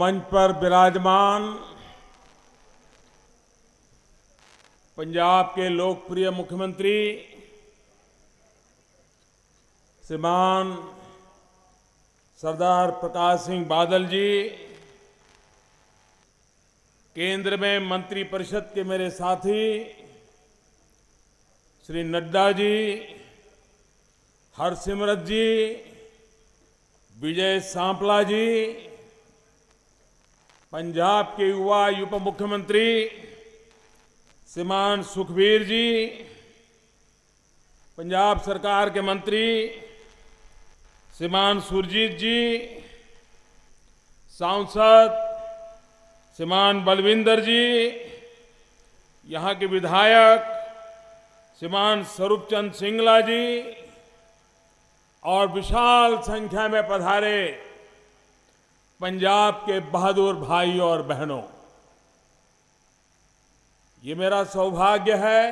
मंच पर विराजमान पंजाब के लोकप्रिय मुख्यमंत्री श्रीमान सरदार प्रकाश सिंह बादल जी, केंद्र में मंत्रिपरिषद के मेरे साथी श्री नड्डा जी, हरसिमरत जी, विजय सांपला जी, पंजाब के युवा उप मुख्यमंत्री श्रीमान सुखबीर जी, पंजाब सरकार के मंत्री श्रीमान सुरजीत जी, सांसद श्रीमान बलविंदर जी, यहाँ के विधायक श्रीमान स्वरूपचंद सिंगला जी और विशाल संख्या में पधारे पंजाब के बहादुर भाइयों और बहनों, ये मेरा सौभाग्य है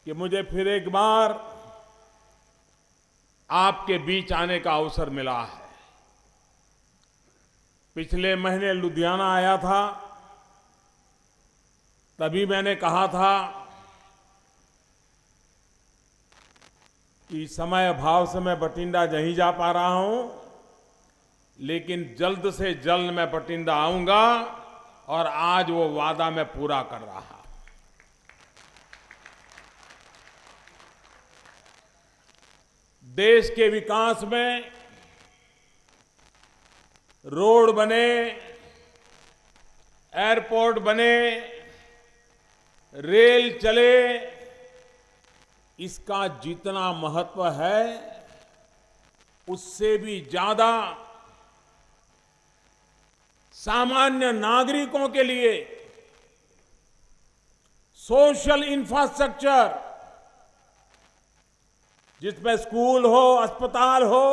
कि मुझे फिर एक बार आपके बीच आने का अवसर मिला है। पिछले महीने लुधियाना आया था, तभी मैंने कहा था कि समय अभाव से मैं बठिंडा नहीं जा पा रहा हूं, लेकिन जल्द से जल्द मैं बठिंडा आऊंगा और आज वो वादा मैं पूरा कर रहा हूं। देश के विकास में रोड बने, एयरपोर्ट बने, रेल चले, इसका जितना महत्व है उससे भी ज्यादा सामान्य नागरिकों के लिए सोशल इंफ्रास्ट्रक्चर, जिसमें स्कूल हो, अस्पताल हो,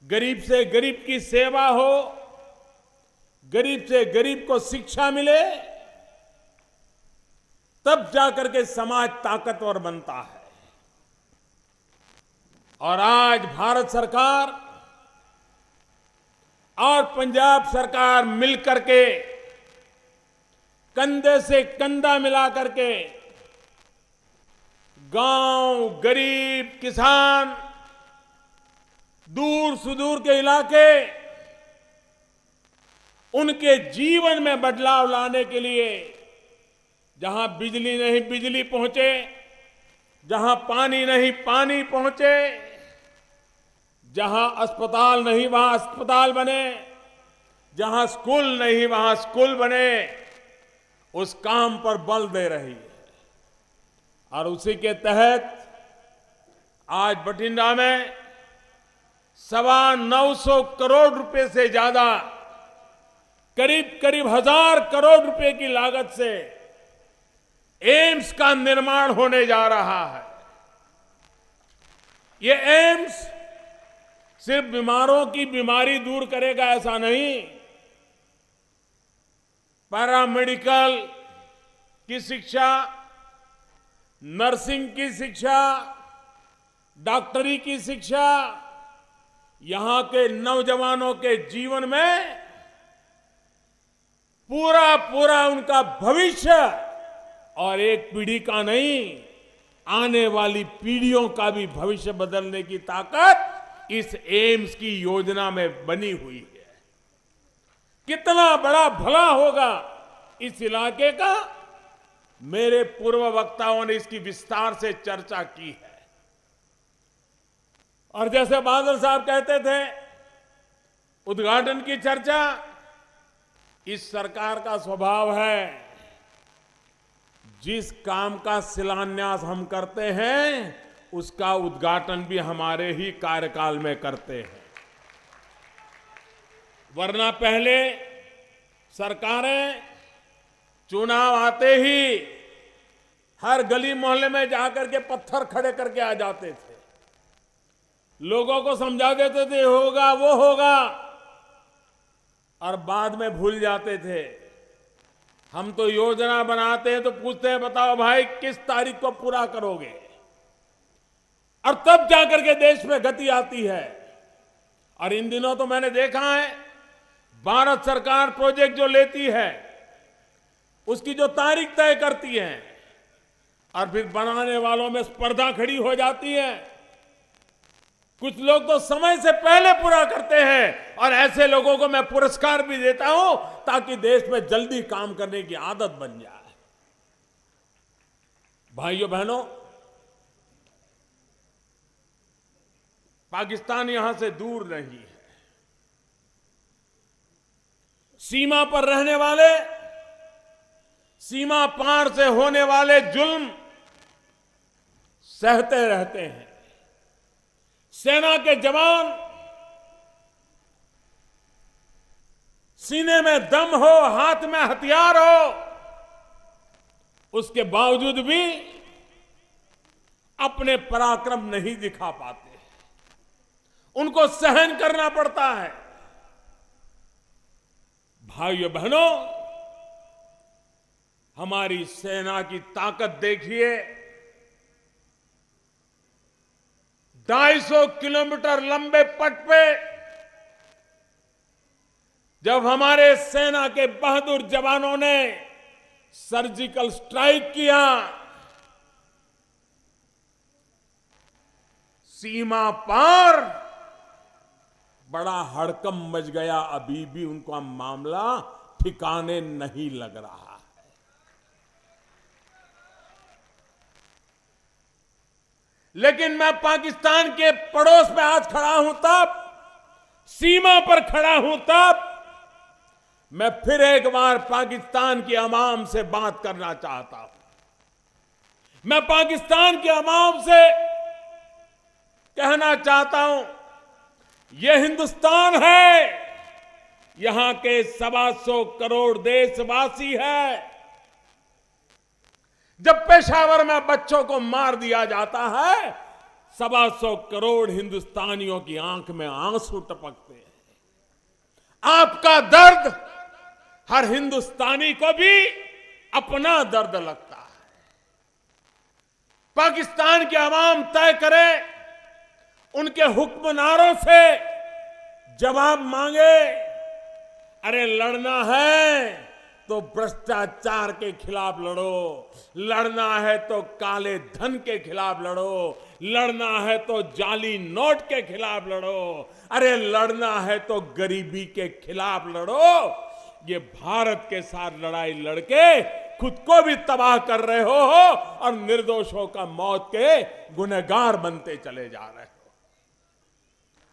गरीब से गरीब की सेवा हो, गरीब से गरीब को शिक्षा मिले, तब जाकर के समाज ताकतवर बनता है। और आज भारत सरकार और पंजाब सरकार मिलकर के कंधे से कंधा मिला करके गांव, गरीब, किसान, दूर सुदूर के इलाके, उनके जीवन में बदलाव लाने के लिए जहां बिजली नहीं बिजली पहुंचे, जहां पानी नहीं पानी पहुंचे, जहां अस्पताल नहीं वहां अस्पताल बने, जहां स्कूल नहीं वहां स्कूल बने, उस काम पर बल दे रही है। और उसी के तहत आज बठिंडा में 925 करोड़ रुपए से ज्यादा, करीब 1000 करोड़ रुपए की लागत से एम्स का निर्माण होने जा रहा है। ये एम्स सिर्फ बीमारों की बीमारी दूर करेगा ऐसा नहीं, पैरामेडिकल की शिक्षा, नर्सिंग की शिक्षा, डॉक्टरी की शिक्षा, यहां के नौजवानों के जीवन में पूरा पूरा उनका भविष्य, और एक पीढ़ी का नहीं, आने वाली पीढ़ियों का भी भविष्य बदलने की ताकत इस एम्स की योजना में बनी हुई है। कितना बड़ा भला होगा इस इलाके का, मेरे पूर्व वक्ताओं ने इसकी विस्तार से चर्चा की है। और जैसे बादल साहब कहते थे, उद्घाटन की चर्चा इस सरकार का स्वभाव है। जिस काम का शिलान्यास हम करते हैं, उसका उद्घाटन भी हमारे ही कार्यकाल में करते हैं। वरना पहले सरकारें चुनाव आते ही हर गली मोहल्ले में जाकर के पत्थर खड़े करके आ जाते थे, लोगों को समझा देते थे होगा वो होगा, और बाद में भूल जाते थे। हम तो योजना बनाते हैं तो पूछते हैं बताओ भाई किस तारीख को पूरा करोगे, और तब जाकर के देश में गति आती है। और इन दिनों तो मैंने देखा है, भारत सरकार प्रोजेक्ट जो लेती है उसकी जो तारीख तय करती है और फिर बनाने वालों में स्पर्धा खड़ी हो जाती है। कुछ लोग तो समय से पहले पूरा करते हैं और ऐसे लोगों को मैं पुरस्कार भी देता हूं ताकि देश में जल्दी काम करने की आदत बन जाए। भाइयों बहनों, पाकिस्तान यहां से दूर नहीं है। सीमा पर रहने वाले, सीमा पार से होने वाले जुल्म सहते रहते हैं। सेना के जवान सीने में दम हो, हाथ में हथियार हो, उसके बावजूद भी अपने पराक्रम नहीं दिखा पाते, उनको सहन करना पड़ता है। भाइयों बहनों, हमारी सेना की ताकत देखिए। 250 किलोमीटर लंबे पथ पे जब हमारे सेना के बहादुर जवानों ने सर्जिकल स्ट्राइक किया, सीमा पार बड़ा हड़कंप मच गया। अभी भी उनका मामला ठिकाने नहीं लग रहा है। लेकिन मैं पाकिस्तान के पड़ोस में आज खड़ा हूं, तब सीमा पर खड़ा हूं, तब मैं फिर एक बार पाकिस्तान की अवाम से बात करना चाहता हूं। मैं पाकिस्तान की अवाम से कहना चाहता हूं, यह हिंदुस्तान है, यहां के 125 करोड़ देशवासी है। जब पेशावर में बच्चों को मार दिया जाता है, 125 करोड़ हिंदुस्तानियों की आंख में आंसू टपकते हैं। आपका दर्द हर हिंदुस्तानी को भी अपना दर्द लगता है। पाकिस्तान की आवाम तय करे, उनके हुक्मनारों से जवाब मांगे। अरे लड़ना है तो भ्रष्टाचार के खिलाफ लड़ो, लड़ना है तो काले धन के खिलाफ लड़ो, लड़ना है तो जाली नोट के खिलाफ लड़ो, अरे लड़ना है तो गरीबी के खिलाफ लड़ो। ये भारत के साथ लड़ाई लड़के खुद को भी तबाह कर रहे हो और निर्दोषों का मौत के गुनहगार बनते चले जा रहे हो।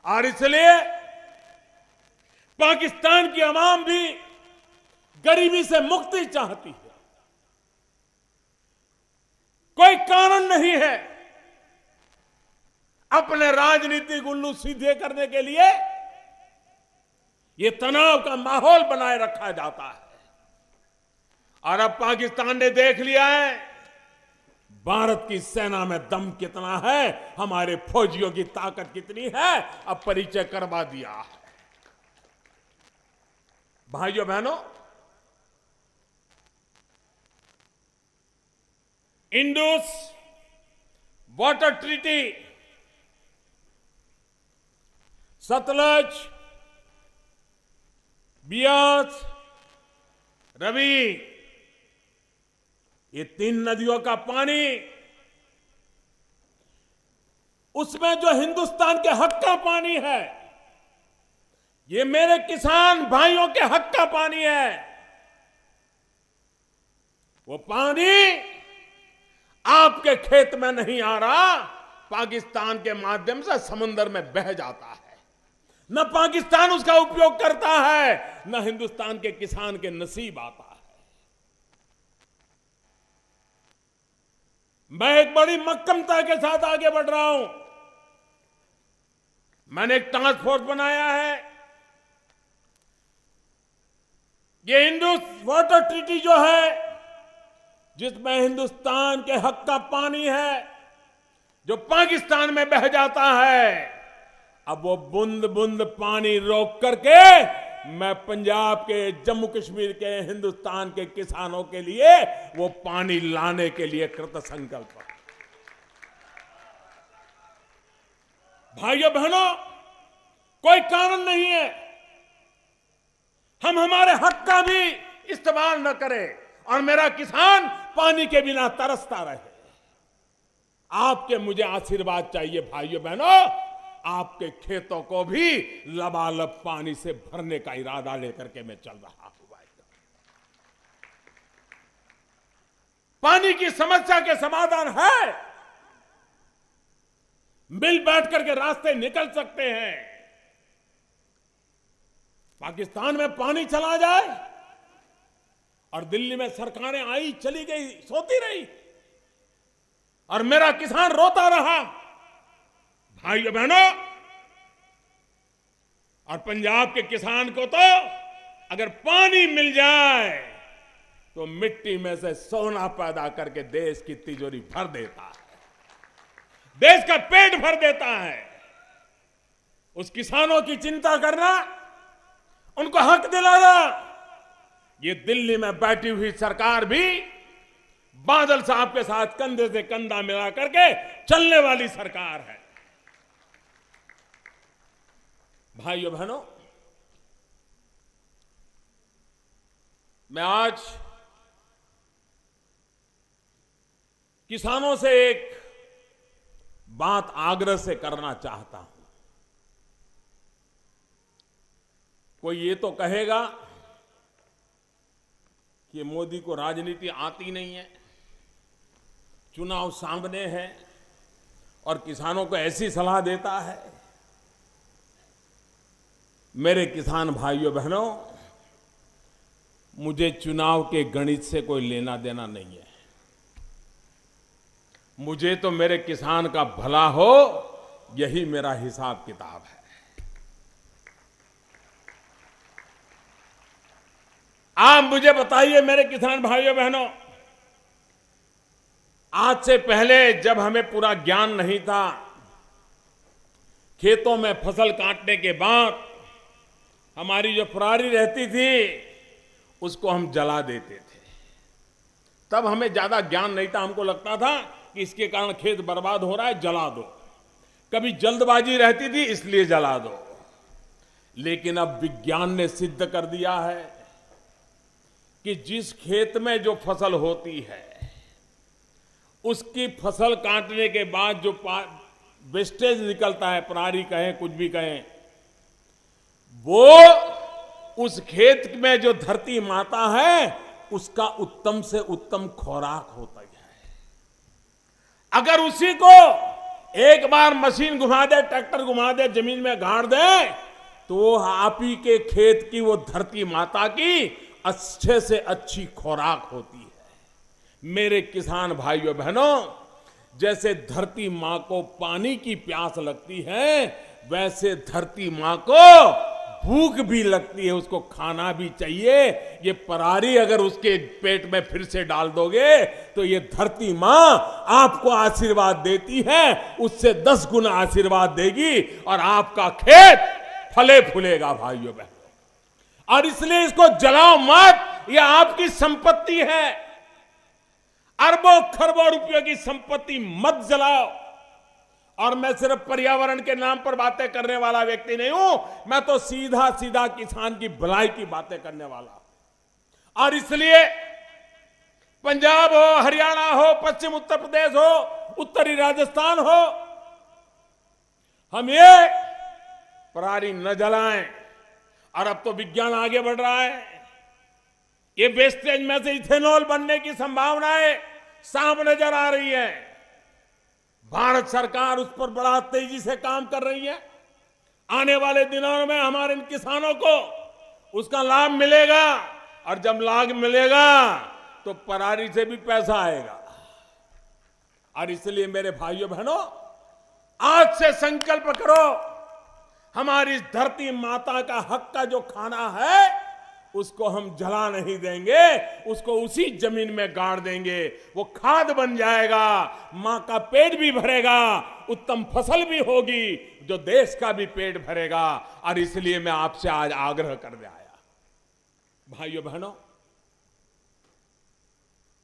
और इसलिए पाकिस्तान की आवाम भी गरीबी से मुक्ति चाहती है। कोई कारण नहीं है अपने राजनीतिक उल्लू सीधे करने के लिए ये तनाव का माहौल बनाए रखा जाता है। और अब पाकिस्तान ने देख लिया है भारत की सेना में दम कितना है, हमारे फौजियों की ताकत कितनी है, अब परिचय करवा दिया है। भाइयों बहनों, इंडस वाटर ट्रीटी, सतलज, बियास, रवि, ये 3 नदियों का पानी, उसमें जो हिंदुस्तान के हक का पानी है, ये मेरे किसान भाइयों के हक का पानी है। वो पानी आपके खेत में नहीं आ रहा, पाकिस्तान के माध्यम से समुद्र में बह जाता है। न पाकिस्तान उसका उपयोग करता है, न हिंदुस्तान के किसान के नसीब आता है। मैं एक बड़ी मक्कमता के साथ आगे बढ़ रहा हूं। मैंने एक टास्क फोर्स बनाया है। ये इंडस वाटर ट्रीटी जो है, जिसमें हिंदुस्तान के हक का पानी है जो पाकिस्तान में बह जाता है, अब वो बूंद बूंद पानी रोक करके मैं पंजाब के, जम्मू कश्मीर के, हिंदुस्तान के किसानों के लिए वो पानी लाने के लिए कृत संकल्प हूं। भाइयों बहनों, कोई कानून नहीं है हम हमारे हक का भी इस्तेमाल न करें और मेरा किसान पानी के बिना तरसता रहे। आपके मुझे आशीर्वाद चाहिए भाइयों बहनों, आपके खेतों को भी लबालब पानी से भरने का इरादा लेकर के मैं चल रहा हूं भाइयों। पानी की समस्या के समाधान है, मिल बैठ करके रास्ते निकल सकते हैं। पाकिस्तान में पानी चला जाए और दिल्ली में सरकारें आई चली गई, सोती रही और मेरा किसान रोता रहा। भाइयों बहनों, और पंजाब के किसान को तो अगर पानी मिल जाए तो मिट्टी में से सोना पैदा करके देश की तिजोरी भर देता है, देश का पेट भर देता है। उस किसानों की चिंता करना, उनको हक दिलाना, ये दिल्ली में बैठी हुई सरकार भी बादल साहब के साथ कंधे से कंधा मिला करके चलने वाली सरकार है। भाइयों बहनों, मैं आज किसानों से एक बात आग्रह से करना चाहता हूं। कोई ये तो कहेगा कि मोदी को राजनीति आती नहीं है, चुनाव सामने है और किसानों को ऐसी सलाह देता है। मेरे किसान भाइयों बहनों, मुझे चुनाव के गणित से कोई लेना देना नहीं है। मुझे तो मेरे किसान का भला हो, यही मेरा हिसाब किताब है। आप मुझे बताइए मेरे किसान भाइयों बहनों, आज से पहले जब हमें पूरा ज्ञान नहीं था, खेतों में फसल काटने के बाद हमारी जो पराली रहती थी उसको हम जला देते थे। तब हमें ज्यादा ज्ञान नहीं था, हमको लगता था कि इसके कारण खेत बर्बाद हो रहा है, जला दो। कभी जल्दबाजी रहती थी इसलिए जला दो। लेकिन अब विज्ञान ने सिद्ध कर दिया है कि जिस खेत में जो फसल होती है उसकी फसल काटने के बाद जो वेस्टेज निकलता है, पराली कहें कुछ भी कहें, वो उस खेत में जो धरती माता है उसका उत्तम से उत्तम खुराक होता है। अगर उसी को एक बार मशीन घुमा दे, ट्रैक्टर घुमा दे, जमीन में गाड़ दे, तो वो आप ही के खेत की वो धरती माता की अच्छे से अच्छी खुराक होती है। मेरे किसान भाइयों बहनों, जैसे धरती मां को पानी की प्यास लगती है, वैसे धरती मां को भूख भी लगती है, उसको खाना भी चाहिए। ये पराली अगर उसके पेट में फिर से डाल दोगे तो ये धरती मां आपको आशीर्वाद देती है, उससे 10 गुना आशीर्वाद देगी और आपका खेत फले फूलेगा भाइयों बहनों। और इसलिए इसको जलाओ मत, ये आपकी संपत्ति है। अरबों खरबों रुपयों की संपत्ति मत जलाओ। और मैं सिर्फ पर्यावरण के नाम पर बातें करने वाला व्यक्ति नहीं हूं, मैं तो सीधा सीधा किसान की भलाई की बातें करने वाला। और इसलिए पंजाब हो, हरियाणा हो, पश्चिम उत्तर प्रदेश हो, उत्तरी राजस्थान हो, हम ये पराली न जलाएं। और अब तो विज्ञान आगे बढ़ रहा है, ये वेस्टेज में से इथेनॉल बनने की संभावनाएं साफ नजर आ रही है। भारत सरकार उस पर बड़ा तेजी से काम कर रही है। आने वाले दिनों में हमारे इन किसानों को उसका लाभ मिलेगा, और जब लाभ मिलेगा तो पराली से भी पैसा आएगा। और इसलिए मेरे भाइयों बहनों, आज से संकल्प करो, हमारी इस धरती माता का हक का जो खाना है उसको हम जला नहीं देंगे, उसको उसी जमीन में गाड़ देंगे। वो खाद बन जाएगा, मां का पेट भी भरेगा, उत्तम फसल भी होगी, जो देश का भी पेट भरेगा। और इसलिए मैं आपसे आज आग्रह करने आया। भाइयों बहनों,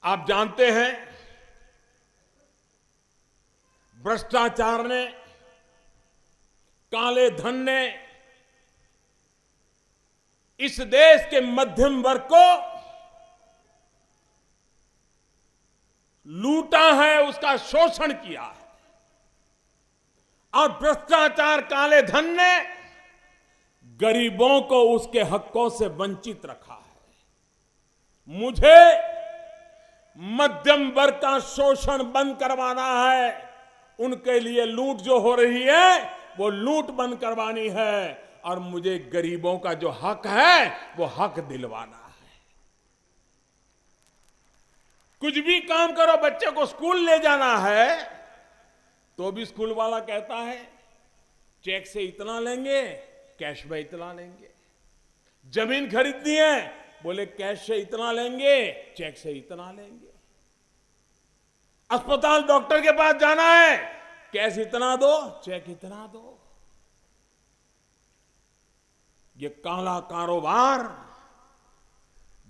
आप जानते हैं भ्रष्टाचार ने, काले धन ने इस देश के मध्यम वर्ग को लूटा है, उसका शोषण किया है और भ्रष्टाचार काले धन ने गरीबों को उसके हकों से वंचित रखा है। मुझे मध्यम वर्ग का शोषण बंद करवाना है। उनके लिए लूट जो हो रही है वो लूट बंद करवानी है और मुझे गरीबों का जो हक है वो हक दिलवाना है। कुछ भी काम करो, बच्चे को स्कूल ले जाना है तो भी स्कूल वाला कहता है चेक से इतना लेंगे, कैश में इतना लेंगे। जमीन खरीदनी है, बोले कैश से इतना लेंगे, चेक से इतना लेंगे। अस्पताल डॉक्टर के पास जाना है, कैश इतना दो, चेक इतना दो। ये काला कारोबार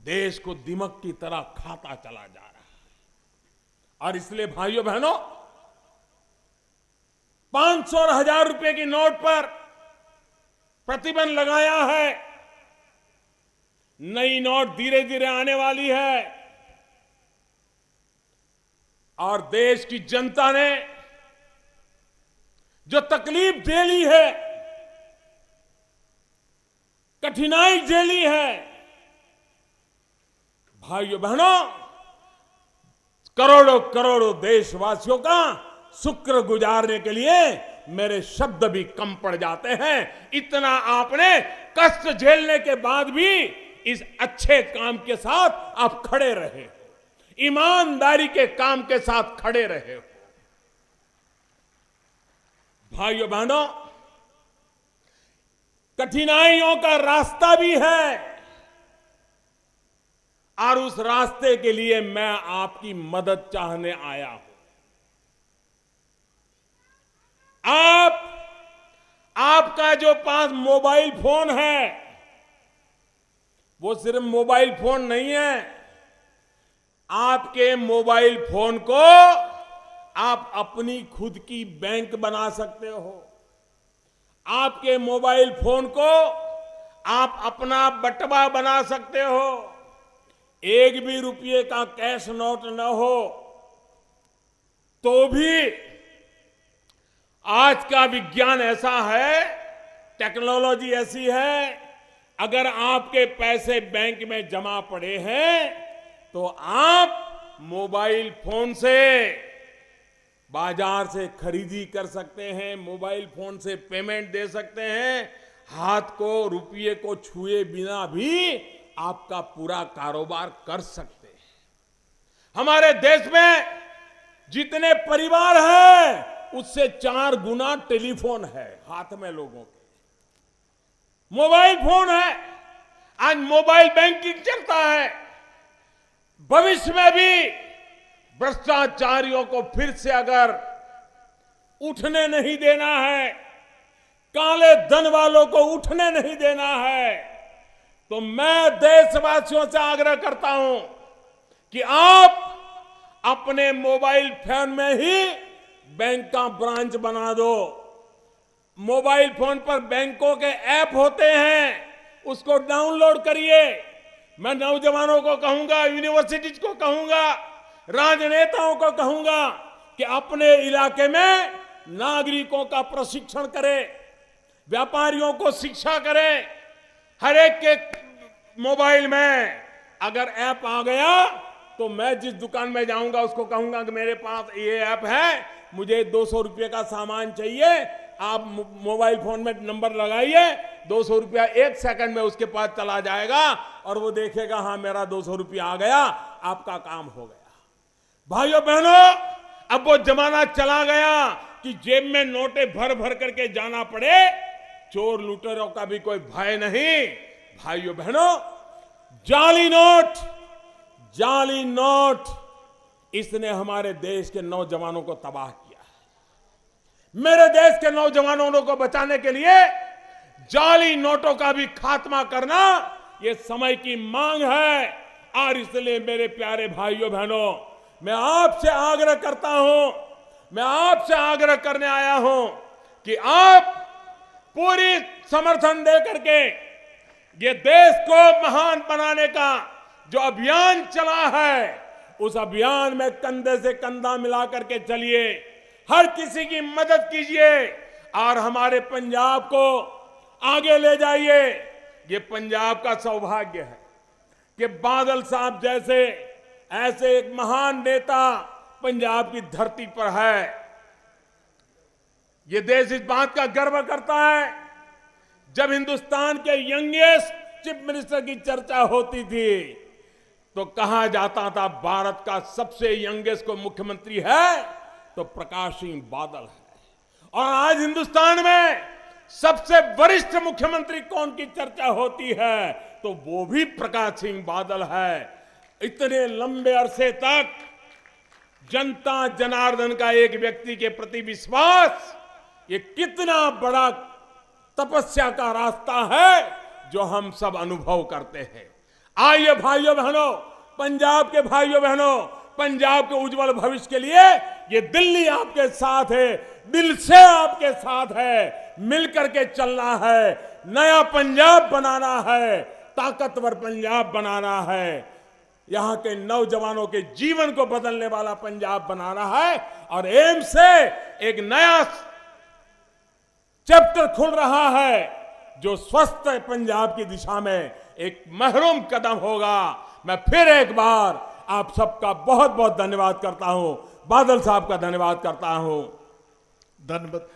देश को दीमक की तरह खाता चला जा रहा है और इसलिए भाइयों बहनों 500 और 1000 रुपए की नोट पर प्रतिबंध लगाया है। नई नोट धीरे धीरे आने वाली है और देश की जनता ने जो तकलीफ झेली है, कठिनाई झेली है, भाइयों बहनों करोड़ों करोड़ों देशवासियों का शुक्र गुजारने के लिए मेरे शब्द भी कम पड़ जाते हैं। इतना आपने कष्ट झेलने के बाद भी इस अच्छे काम के साथ आप खड़े रहे हो, ईमानदारी के काम के साथ खड़े रहे हो। भाइयों बहनों कठिनाइयों का रास्ता भी है और उस रास्ते के लिए मैं आपकी मदद चाहने आया हूं। आपका जो पास मोबाइल फोन है वो सिर्फ मोबाइल फोन नहीं है। आपके मोबाइल फोन को आप अपनी खुद की बैंक बना सकते हो। आपके मोबाइल फोन को आप अपना बटवा बना सकते हो। एक भी रुपये का कैश नोट न हो तो भी आज का विज्ञान ऐसा है, टेक्नोलॉजी ऐसी है, अगर आपके पैसे बैंक में जमा पड़े हैं तो आप मोबाइल फोन से बाजार से खरीदी कर सकते हैं, मोबाइल फोन से पेमेंट दे सकते हैं। हाथ को रुपये को छुए बिना भी आपका पूरा कारोबार कर सकते हैं। हमारे देश में जितने परिवार हैं उससे 4 गुना टेलीफोन है हाथ में लोगों के, मोबाइल फोन है। आज मोबाइल बैंकिंग चलता है। भविष्य में भी भ्रष्टाचारियों को फिर से अगर उठने नहीं देना है, काले धन वालों को उठने नहीं देना है, तो मैं देशवासियों से आग्रह करता हूं कि आप अपने मोबाइल फोन में ही बैंक का ब्रांच बना दो। मोबाइल फोन पर बैंकों के ऐप होते हैं, उसको डाउनलोड करिए। मैं नौजवानों को कहूंगा, यूनिवर्सिटीज को कहूंगा, राजनेताओं को कहूंगा कि अपने इलाके में नागरिकों का प्रशिक्षण करें, व्यापारियों को शिक्षा करें। हर एक के मोबाइल में अगर ऐप आ गया तो मैं जिस दुकान में जाऊंगा उसको कहूंगा कि मेरे पास ये ऐप है, मुझे 200 रुपये का सामान चाहिए, आप मोबाइल फोन में नंबर लगाइए, 200 रुपया 1 सेकंड में उसके पास चला जाएगा और वो देखेगा हाँ मेरा 200 रुपया आ गया, आपका काम हो गया। भाइयों बहनों अब वो जमाना चला गया कि जेब में नोटें भर भर करके जाना पड़े, चोर लुटेरों का भी कोई भय नहीं। भाइयों बहनों जाली नोट इसने हमारे देश के नौजवानों को तबाह किया है। मेरे देश के नौजवानों को बचाने के लिए जाली नोटों का भी खात्मा करना ये समय की मांग है। और इसलिए मेरे प्यारे भाइयों बहनों मैं आपसे आग्रह करता हूं, मैं आपसे आग्रह करने आया हूं कि आप पूरी समर्थन दे करके ये देश को महान बनाने का जो अभियान चला है, उस अभियान में कंधे से कंधा मिला करके चलिए, हर किसी की मदद कीजिए और हमारे पंजाब को आगे ले जाइए। ये पंजाब का सौभाग्य है कि बादल साहब जैसे ऐसे एक महान नेता पंजाब की धरती पर है। ये देश इस बात का गर्व करता है, जब हिंदुस्तान के यंगेस्ट चीफ मिनिस्टर की चर्चा होती थी तो कहा जाता था भारत का सबसे यंगेस्ट को मुख्यमंत्री है तो प्रकाश सिंह बादल है। और आज हिंदुस्तान में सबसे वरिष्ठ मुख्यमंत्री कौन की चर्चा होती है तो वो भी प्रकाश सिंह बादल है। इतने लंबे अरसे तक जनता जनार्दन का एक व्यक्ति के प्रति विश्वास, ये कितना बड़ा तपस्या का रास्ता है जो हम सब अनुभव करते हैं। आइए भाइयों बहनों, पंजाब के भाइयों बहनों, पंजाब के उज्जवल भविष्य के लिए ये दिल्ली आपके साथ है, दिल से आपके साथ है, मिलकर के चलना है, नया पंजाब बनाना है, ताकतवर पंजाब बनाना है, यहां के नौजवानों के जीवन को बदलने वाला पंजाब बनाना है। और एम्स से एक नया चैप्टर खुल रहा है जो स्वस्थ पंजाब की दिशा में एक महरूम कदम होगा। मैं फिर एक बार आप सबका बहुत बहुत धन्यवाद करता हूं, बादल साहब का धन्यवाद करता हूं। धन्यवाद।